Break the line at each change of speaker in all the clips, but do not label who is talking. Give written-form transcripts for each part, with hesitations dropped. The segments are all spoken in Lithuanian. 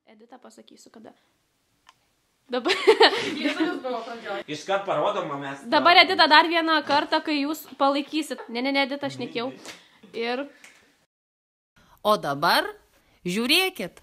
Edita pasakysiu, kada. Dabar.
Iškart parodoma mes.
Dabar Edita dar vieną kartą, kai jūs palaikysit. Ne, Edita, aš nekėjau. Ir.
O dabar žiūrėkit.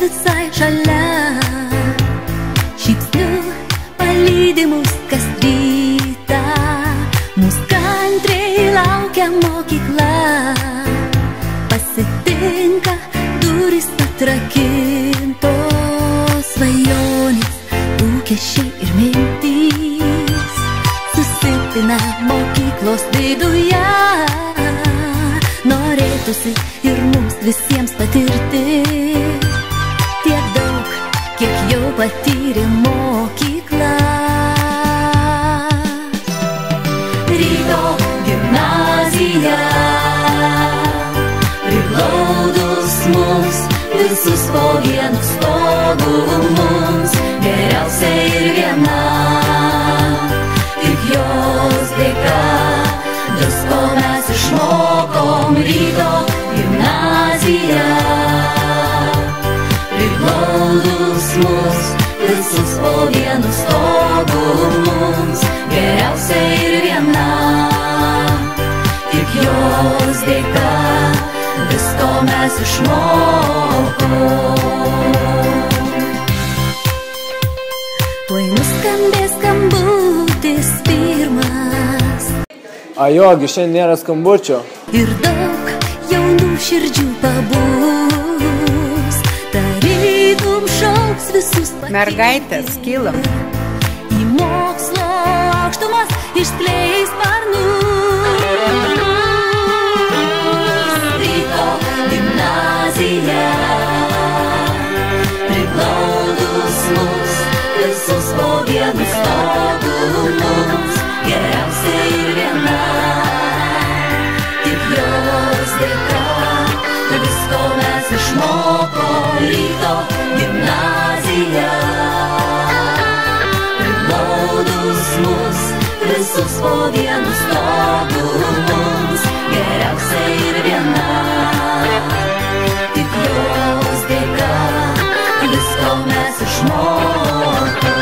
Visai šalia, šypsniu palydi mus kas rytą, mus kantriai laukia mokykla, pasitinka durys atrakintos, svajonės, lūkesčiai ir mintys, susipina mokyklos viduje, norėtųsi ir mums visiems patirti tiek daug, kiek jau patyrė mokykla. Ryto gimnazija, priglaudus mus, visus po vienu stogu mums, geriausia ir viena, tik jos dėka, visko mes išmokom. Ryto gimnazija, priglaudus mus, visus po vienu stogu mums, geriausia ir viena, tik jos dėka, visko mes išmokom. Tuoj nuskambės skambutis pirmas.
Ajogi, šiandien nėra skambučio.
Ir daug jaunų širdžių pabus, tarytum šauks visus pakilti.
Mergaitės, kylam.
Į mokslo aukštumas išskleis sparnus. Ryto gimnazija, priglaudus mus, visus po vienu stogu mums, geriausia ir viena, tik jos dėka, visko mes išmokom. Ryto gimnazija, priglaudus mus, visus po vienu stogu mums, geriausia ir viena, tik jos dėka, visko mes išmokom.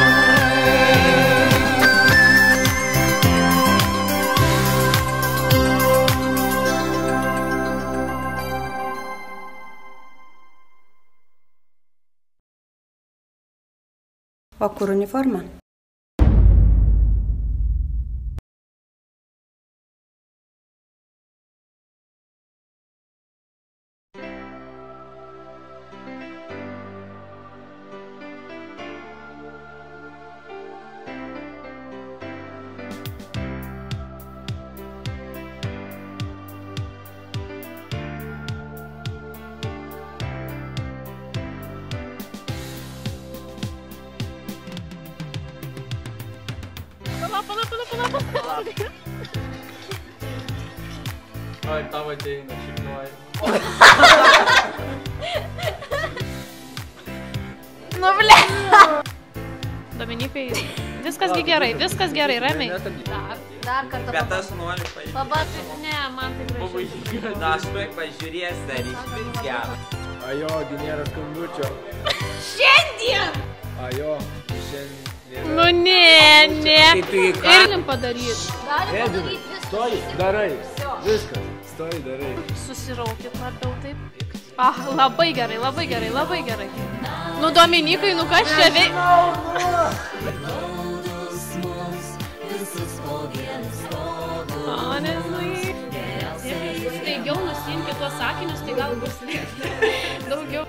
O kur uniforma?
Pala.
Oi, tavo ateina, šiknuoji.
Nu, ble. Dominikai, viskas gerai, ramiai. Dar kartą.
Bet aš noriu pažiūrėti.
Pabatai, ne, man tai gražiai.
Na, aš tuoj pažiūrės, dar išvis gerą.
Ajogi, nėra skambučio.
Šiandien!
Ajo, šiandien nėra.
Nu, ne. Galim padaryti.
Edina, stoji, darai. Viskas, stoji, darai.
Susiraukit labiau taip. Ah, labai gerai. Nu, Dominikai, nu kas čia vei... Staigiau nusimti tuos sakinius, tai gal bus daugiau.